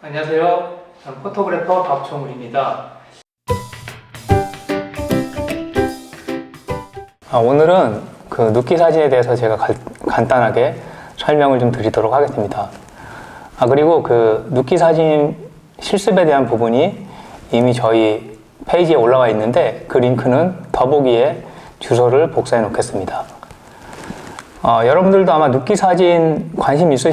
안녕하세요. 저는 포토그래퍼 박종울입니다. 오늘은 그 눕기 사진에 대해서 제가 간단하게 설명을 좀 드리도록 하겠습니다. 그리고 그 눕기 사진 실습에 대한 부분이 이미 저희 페이지에 올라와 있는데 그 링크는 더보기에 주소를 복사해 놓겠습니다. 여러분들도 아마 눕기 사진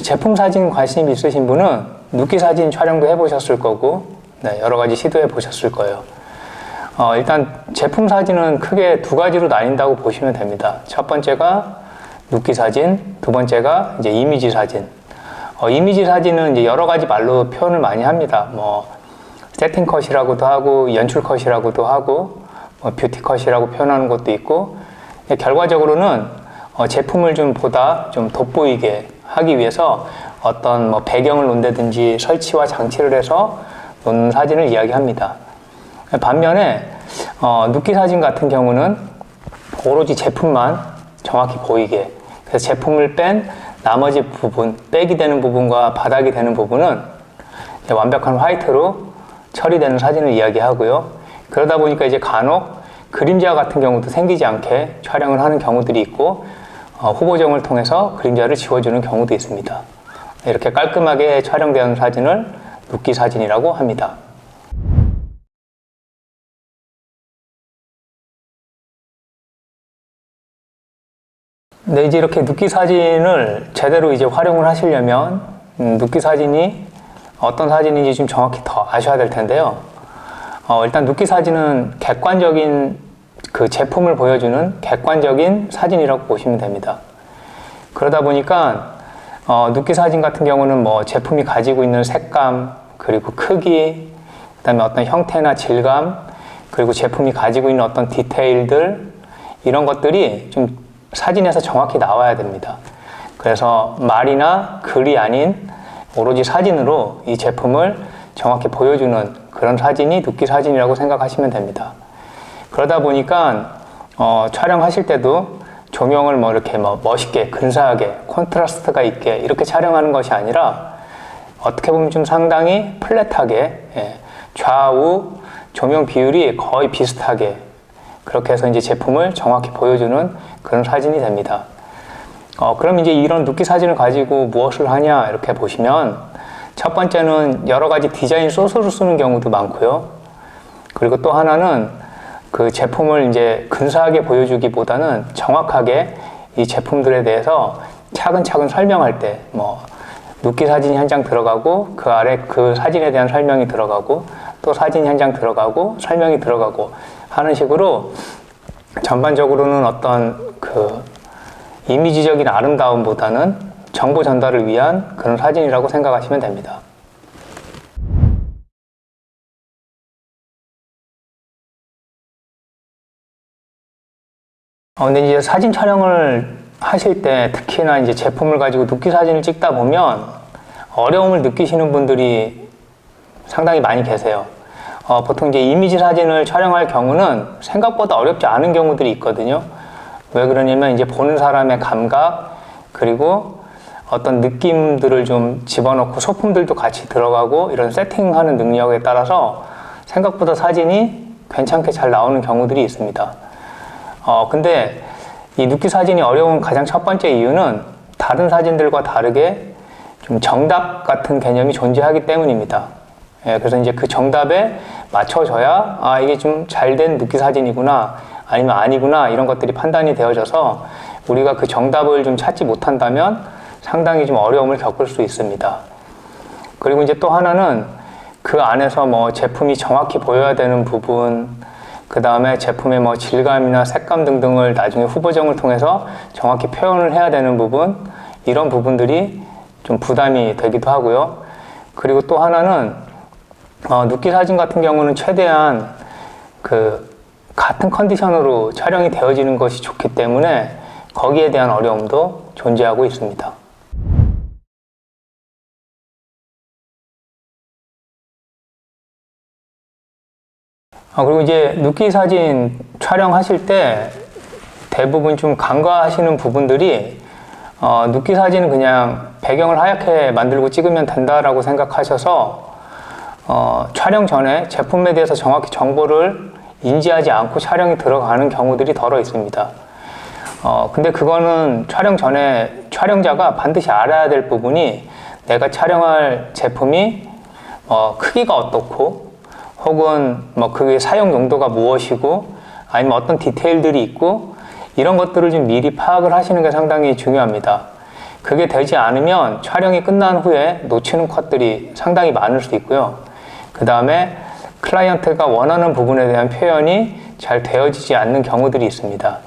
제품 사진 관심 있으신 분은 눕기 사진 촬영도 해보셨을 거고, 여러 가지 시도해 보셨을 거예요. 일단 제품 사진은 크게 두 가지로 나뉜다고 보시면 됩니다. 첫 번째가 눕기 사진, 두 번째가 이제 이미지 사진. 이미지 사진은 이제 여러 가지 말로 표현을 많이 합니다. 세팅 컷이라고도 하고, 연출 컷이라고도 하고, 뷰티 컷이라고 표현하는 것도 있고, 결과적으로는 제품을 좀 보다 좀 돋보이게 하기 위해서 어떤 배경을 놓는다든지 설치와 장치를 해서 놓는 사진을 이야기합니다. 반면에 눕기 사진 같은 경우는 오로지 제품만 정확히 보이게, 그래서 제품을 뺀 나머지 부분, 백이 되는 부분과 바닥이 되는 부분은 완벽한 화이트로 처리되는 사진을 이야기하고요. 그러다 보니까 이제 간혹 그림자 같은 경우도 생기지 않게 촬영을 하는 경우들이 있고, 후보정을 통해서 그림자를 지워주는 경우도 있습니다. 이렇게 깔끔하게 촬영되는 사진을 눕기 사진이라고 합니다. 네, 이제 이렇게 눕기 사진을 제대로 이제 활용을 하시려면 눕기 사진이 어떤 사진인지 좀 정확히 더 아셔야 될 텐데요. 일단 눕기 사진은 객관적인 그 제품을 보여주는 객관적인 사진이라고 보시면 됩니다. 그러다 보니까 눕기 사진 같은 경우는 제품이 가지고 있는 색감, 그리고 크기, 그 다음에 어떤 형태나 질감, 그리고 제품이 가지고 있는 어떤 디테일들, 이런 것들이 좀 사진에서 정확히 나와야 됩니다. 그래서 말이나 글이 아닌 오로지 사진으로 이 제품을 정확히 보여주는 그런 사진이 눕기 사진이라고 생각하시면 됩니다. 그러다 보니까 촬영하실 때도 조명을 이렇게 멋있게, 근사하게, 콘트라스트가 있게 이렇게 촬영하는 것이 아니라 어떻게 보면 좀 상당히 플랫하게, 좌우 조명 비율이 거의 비슷하게 그렇게 해서 이제 제품을 정확히 보여주는 그런 사진이 됩니다. 그럼 이제 이런 눕기 사진을 가지고 무엇을 하냐 이렇게 보시면, 첫 번째는 여러 가지 디자인 소스를 쓰는 경우도 많고요. 그리고 또 하나는 그 제품을 이제 근사하게 보여주기보다는 정확하게 이 제품들에 대해서 차근차근 설명할 때, 눕기 사진이 한 장 들어가고, 그 아래 그 사진에 대한 설명이 들어가고, 또 사진이 한 장 들어가고, 설명이 들어가고 하는 식으로 전반적으로는 어떤 그 이미지적인 아름다움보다는 정보 전달을 위한 그런 사진이라고 생각하시면 됩니다. 근데 이제 사진 촬영을 하실 때 특히나 이제 제품을 가지고 눕기 사진을 찍다 보면 어려움을 느끼시는 분들이 상당히 많이 계세요. 보통 이제 이미지 사진을 촬영할 경우는 생각보다 어렵지 않은 경우들이 있거든요. 왜 그러냐면 이제 보는 사람의 감각, 그리고 어떤 느낌들을 좀 집어넣고 소품들도 같이 들어가고 이런 세팅하는 능력에 따라서 생각보다 사진이 괜찮게 잘 나오는 경우들이 있습니다. 근데 이 눕기 사진이 어려운 가장 첫 번째 이유는 다른 사진들과 다르게 좀 정답 같은 개념이 존재하기 때문입니다. 그래서 이제 그 정답에 맞춰져야 이게 좀 잘된 눕기 사진이구나, 아니면 아니구나, 이런 것들이 판단이 되어져서 우리가 그 정답을 좀 찾지 못한다면 상당히 좀 어려움을 겪을 수 있습니다. 그리고 이제 또 하나는 그 안에서 제품이 정확히 보여야 되는 부분, 그 다음에 제품의 질감이나 색감 등등을 나중에 후보정을 통해서 정확히 표현을 해야 되는 부분, 이런 부분들이 좀 부담이 되기도 하고요. 그리고 또 하나는 눕기 사진 같은 경우는 최대한 같은 컨디션으로 촬영이 되어지는 것이 좋기 때문에 거기에 대한 어려움도 존재하고 있습니다. 그리고 이제 눕기 사진 촬영하실 때 대부분 좀 간과하시는 부분들이 눕기 사진은 그냥 배경을 하얗게 만들고 찍으면 된다라고 생각하셔서 촬영 전에 제품에 대해서 정확히 정보를 인지하지 않고 촬영이 들어가는 경우들이 덜어 있습니다. 근데 그거는 촬영 전에 촬영자가 반드시 알아야 될 부분이 내가 촬영할 제품이 크기가 어떻고 혹은 그게 사용 용도가 무엇이고 아니면 어떤 디테일들이 있고 이런 것들을 좀 미리 파악을 하시는 게 상당히 중요합니다. 그게 되지 않으면 촬영이 끝난 후에 놓치는 컷들이 상당히 많을 수 있고요. 그 다음에 클라이언트가 원하는 부분에 대한 표현이 잘 되어지지 않는 경우들이 있습니다.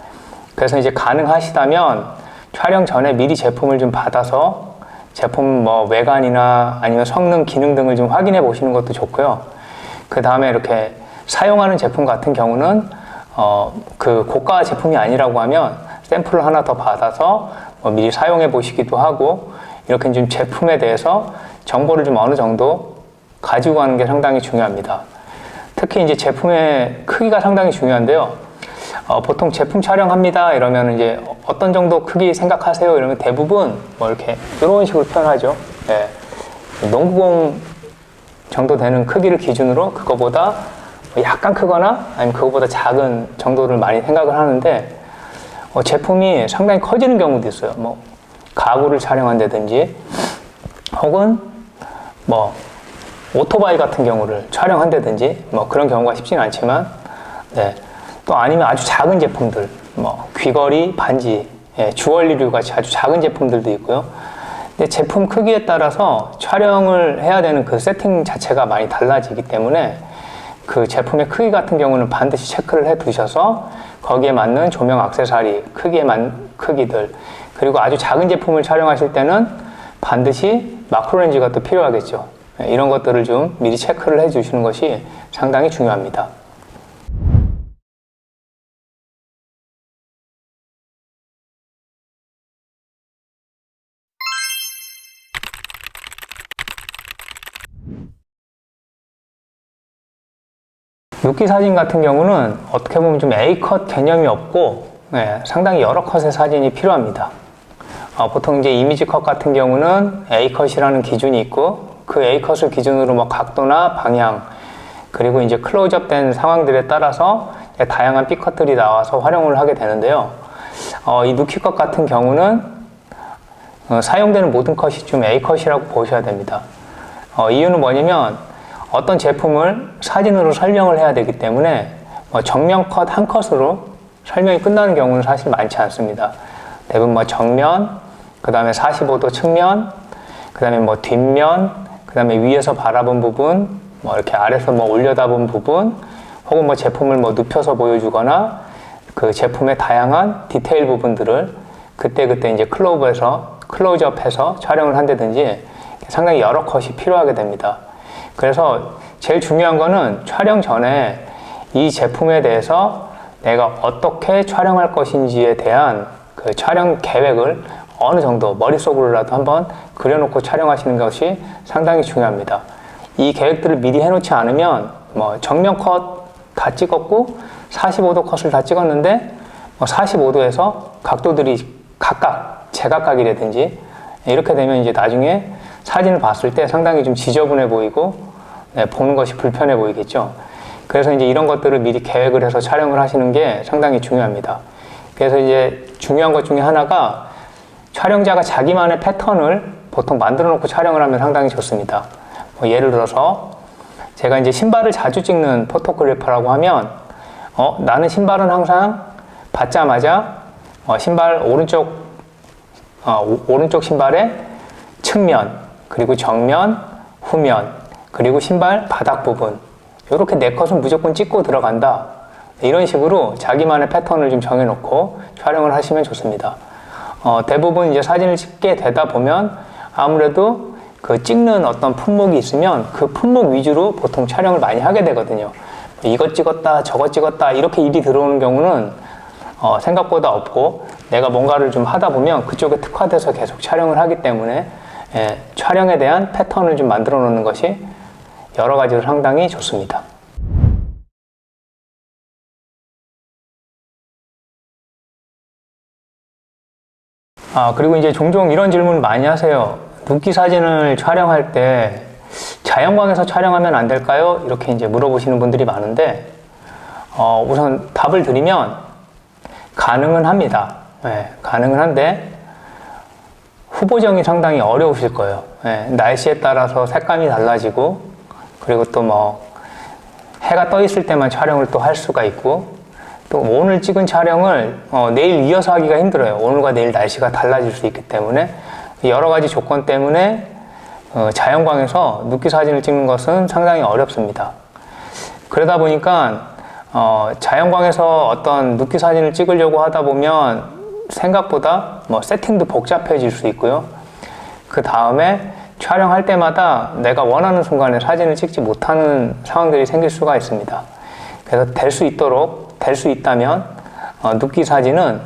그래서 이제 가능하시다면 촬영 전에 미리 제품을 좀 받아서 제품 외관이나 아니면 성능, 기능 등을 좀 확인해 보시는 것도 좋고요. 그 다음에 이렇게 사용하는 제품 같은 경우는 그 고가 제품이 아니라고 하면 샘플을 하나 더 받아서 미리 사용해 보시기도 하고 이렇게 좀 제품에 대해서 정보를 좀 어느 정도 가지고 가는 게 상당히 중요합니다. 특히 이제 제품의 크기가 상당히 중요한데요. 보통 제품 촬영합니다 이러면 이제 어떤 정도 크기 생각하세요 이러면 대부분 이렇게 이런 식으로 표현하죠. 네. 농구공 정도 되는 크기를 기준으로 그거보다 약간 크거나 아니면 그거보다 작은 정도를 많이 생각을 하는데 제품이 상당히 커지는 경우도 있어요. 가구를 촬영한다든지 혹은 오토바이 같은 경우를 촬영한다든지 그런 경우가 쉽지는 않지만 네. 또 아니면 아주 작은 제품들 귀걸이, 반지, 주얼리류 같이 아주 작은 제품들도 있고요. 근데 제품 크기에 따라서 촬영을 해야 되는 그 세팅 자체가 많이 달라지기 때문에 그 제품의 크기 같은 경우는 반드시 체크를 해 두셔서 거기에 맞는 조명 액세서리 크기에 맞는 크기들 그리고 아주 작은 제품을 촬영하실 때는 반드시 마크로 렌즈가 또 필요하겠죠. 이런 것들을 좀 미리 체크를 해 주시는 것이 상당히 중요합니다. 눕기 사진 같은 경우는 어떻게 보면 좀 A컷 개념이 없고 상당히 여러 컷의 사진이 필요합니다. 보통 이제 이미지 컷 같은 경우는 A컷이라는 기준이 있고 그 A컷을 기준으로 각도나 방향 그리고 이제 클로즈업 된 상황들에 따라서 다양한 B컷들이 나와서 활용을 하게 되는데요. 이 눕기 컷 같은 경우는 사용되는 모든 컷이 좀 A컷이라고 보셔야 됩니다. 이유는 뭐냐면 어떤 제품을 사진으로 설명을 해야 되기 때문에 정면 컷 한 컷으로 설명이 끝나는 경우는 사실 많지 않습니다. 대부분 정면, 그 다음에 45도 측면, 그 다음에 뒷면, 그 다음에 위에서 바라본 부분, 이렇게 아래서 올려다본 부분, 혹은 제품을 눕혀서 보여주거나 그 제품의 다양한 디테일 부분들을 그때그때 이제 클로즈업해서 촬영을 한다든지 상당히 여러 컷이 필요하게 됩니다. 그래서 제일 중요한 거는 촬영 전에 이 제품에 대해서 내가 어떻게 촬영할 것인지에 대한 그 촬영 계획을 어느 정도 머릿속으로라도 한번 그려놓고 촬영하시는 것이 상당히 중요합니다. 이 계획들을 미리 해놓지 않으면 정면 컷 다 찍었고 45도 컷을 다 찍었는데 45도에서 각도들이 각각 제각각이라든지 이렇게 되면 이제 나중에 사진을 봤을 때 상당히 좀 지저분해 보이고 보는 것이 불편해 보이겠죠. 그래서 이제 이런 것들을 미리 계획을 해서 촬영을 하시는 게 상당히 중요합니다. 그래서 이제 중요한 것 중에 하나가 촬영자가 자기만의 패턴을 보통 만들어 놓고 촬영을 하면 상당히 좋습니다. 예를 들어서 제가 이제 신발을 자주 찍는 포토그래퍼라고 하면 나는 신발은 항상 받자마자 신발 오른쪽 신발의 측면 그리고 정면, 후면 그리고 신발 바닥 부분 이렇게 4컷은 무조건 찍고 들어간다. 이런 식으로 자기만의 패턴을 좀 정해놓고 촬영을 하시면 좋습니다. 대부분 이제 사진을 찍게 되다 보면 아무래도 그 찍는 어떤 품목이 있으면 그 품목 위주로 보통 촬영을 많이 하게 되거든요. 이것 찍었다, 저것 찍었다 이렇게 일이 들어오는 경우는 생각보다 없고 내가 뭔가를 좀 하다 보면 그쪽에 특화돼서 계속 촬영을 하기 때문에 촬영에 대한 패턴을 좀 만들어 놓는 것이 여러 가지로 상당히 좋습니다. 그리고 이제 종종 이런 질문을 많이 하세요. 눕기 사진을 촬영할 때 자연광에서 촬영하면 안 될까요? 이렇게 이제 물어보시는 분들이 많은데, 우선 답을 드리면 가능은 합니다. 예, 가능은 한데 후보정이 상당히 어려우실 거예요. 예, 날씨에 따라서 색감이 달라지고, 그리고 또 뭐 해가 떠 있을 때만 촬영을 또 할 수가 있고, 또 오늘 찍은 촬영을 내일 이어서 하기가 힘들어요. 오늘과 내일 날씨가 달라질 수 있기 때문에 여러 가지 조건 때문에 자연광에서 눕기 사진을 찍는 것은 상당히 어렵습니다. 그러다 보니까 자연광에서 어떤 눕기 사진을 찍으려고 하다 보면 생각보다 뭐 세팅도 복잡해질 수 있고요. 그 다음에 촬영할 때마다 내가 원하는 순간에 사진을 찍지 못하는 상황들이 생길 수가 있습니다. 그래서 될 수 있다면 눕기 사진은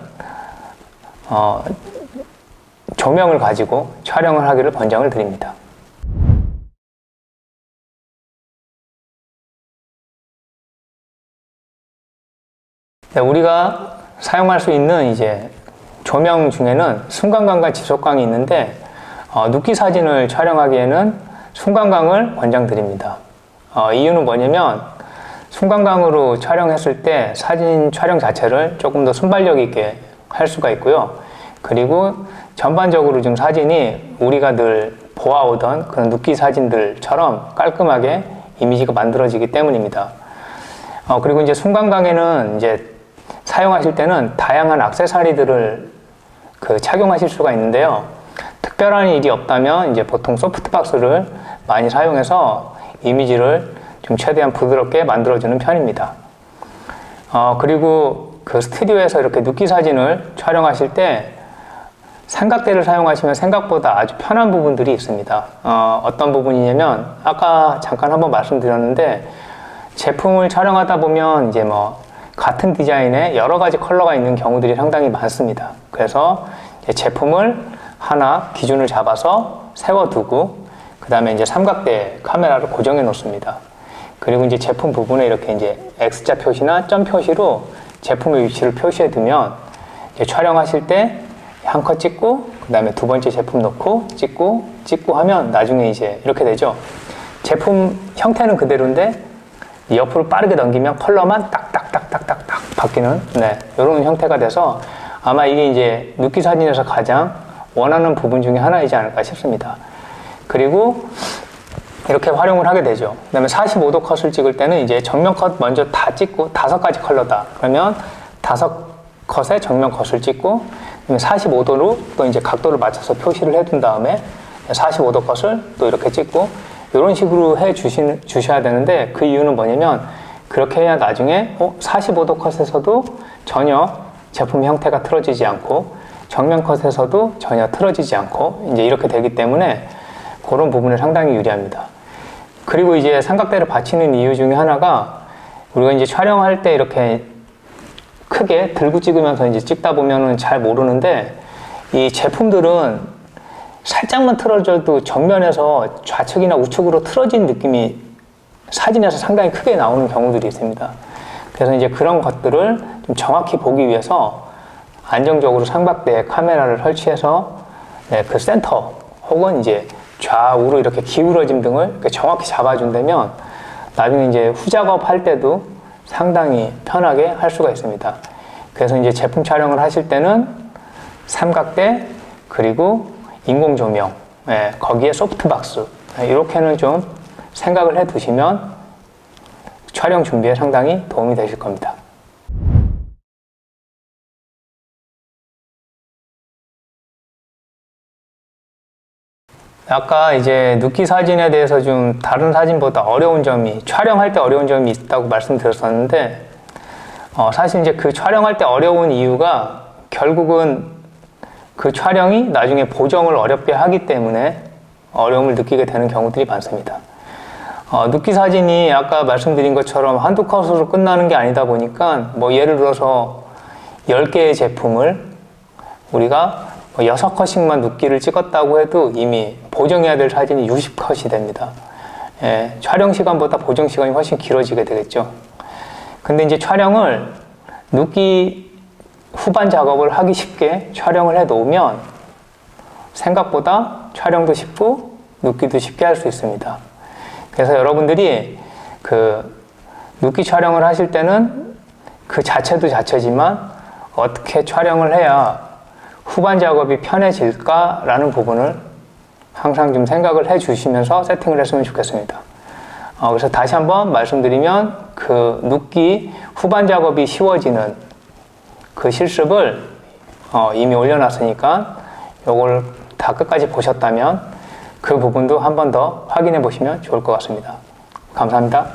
조명을 가지고 촬영을 하기를 권장을 드립니다. 네, 우리가 사용할 수 있는 이제 조명 중에는 순간광과 지속광이 있는데, 눕기 사진을 촬영하기에는 순간광을 권장드립니다. 이유는 뭐냐면 순간광으로 촬영했을 때 사진 촬영 자체를 조금 더 순발력 있게 할 수가 있고요. 그리고 전반적으로 좀 사진이 우리가 늘 보아오던 그런 눕기 사진들처럼 깔끔하게 이미지가 만들어지기 때문입니다. 그리고 이제 순간광에는 이제 사용하실 때는 다양한 액세서리들을 착용하실 수가 있는데요. 특별한 일이 없다면 이제 보통 소프트박스를 많이 사용해서 이미지를 좀 최대한 부드럽게 만들어주는 편입니다. 그리고 그 스튜디오에서 이렇게 눕기 사진을 촬영하실 때 삼각대를 사용하시면 생각보다 아주 편한 부분들이 있습니다. 어떤 부분이냐면 아까 잠깐 한번 말씀드렸는데, 제품을 촬영하다 보면 이제 뭐 같은 디자인에 여러 가지 컬러가 있는 경우들이 상당히 많습니다. 그래서 제품을 하나 기준을 잡아서 세워두고, 그 다음에 이제 삼각대 카메라를 고정해 놓습니다. 그리고 이제 제품 부분에 이렇게 이제 X자 표시나 점 표시로 제품의 위치를 표시해 두면 촬영하실 때 한 컷 찍고, 그 다음에 두 번째 제품 넣고 찍고 하면 나중에 이제 이렇게 되죠. 제품 형태는 그대로인데 옆으로 빠르게 넘기면 컬러만 딱딱딱딱딱 바뀌는, 이런 형태가 돼서 아마 이게 이제 눕기 사진에서 가장 원하는 부분 중에 하나이지 않을까 싶습니다. 그리고 이렇게 활용을 하게 되죠. 그 다음에 45도 컷을 찍을 때는 이제 정면 컷 먼저 다 찍고 5가지 컬러다. 그러면 5컷의 정면 컷을 찍고, 45도로 또 이제 각도를 맞춰서 표시를 해둔 다음에 45도 컷을 또 이렇게 찍고, 이런 식으로 해 주셔야 되는데, 그 이유는 뭐냐면 그렇게 해야 나중에 45도 컷에서도 전혀 제품 형태가 틀어지지 않고 정면 컷에서도 전혀 틀어지지 않고 이제 이렇게 되기 때문에 그런 부분에 상당히 유리합니다. 그리고 이제 삼각대를 받치는 이유 중에 하나가, 우리가 이제 촬영할 때 이렇게 크게 들고 찍으면서 이제 찍다 보면은 잘 모르는데, 이 제품들은 살짝만 틀어져도 정면에서 좌측이나 우측으로 틀어진 느낌이 사진에서 상당히 크게 나오는 경우들이 있습니다. 그래서 이제 그런 것들을 좀 정확히 보기 위해서 안정적으로 삼각대에 카메라를 설치해서 그 센터 혹은 이제 좌우로 이렇게 기울어짐 등을 이렇게 정확히 잡아준다면 나중에 이제 후작업 할 때도 상당히 편하게 할 수가 있습니다. 그래서 이제 제품 촬영을 하실 때는 삼각대, 그리고 인공 조명, 거기에 소프트박스, 이렇게는 좀 생각을 해 두시면 촬영 준비에 상당히 도움이 되실 겁니다. 아까 이제 눕기 사진에 대해서 좀 다른 사진보다 어려운 점이, 촬영할 때 어려운 점이 있다고 말씀드렸었는데, 사실 이제 그 촬영할 때 어려운 이유가 결국은 그 촬영이 나중에 보정을 어렵게 하기 때문에 어려움을 느끼게 되는 경우들이 많습니다. 눕기 사진이 아까 말씀드린 것처럼 한두 컷으로 끝나는 게 아니다 보니까, 뭐 예를 들어서 10개의 제품을 우리가 6컷씩만 눕기를 찍었다고 해도 이미 보정해야 될 사진이 60컷이 됩니다. 촬영 시간보다 보정 시간이 훨씬 길어지게 되겠죠. 근데 이제 촬영을 눕기 후반 작업을 하기 쉽게 촬영을 해 놓으면 생각보다 촬영도 쉽고 눕기도 쉽게 할 수 있습니다. 그래서 여러분들이 그 눕기 촬영을 하실 때는 그 자체도 자체지만 어떻게 촬영을 해야 후반 작업이 편해질까라는 부분을 항상 좀 생각을 해 주시면서 세팅을 했으면 좋겠습니다. 그래서 다시 한번 말씀드리면 그 눕기 후반 작업이 쉬워지는 그 실습을 이미 올려놨으니까 요걸 다 끝까지 보셨다면 그 부분도 한 번 더 확인해 보시면 좋을 것 같습니다. 감사합니다.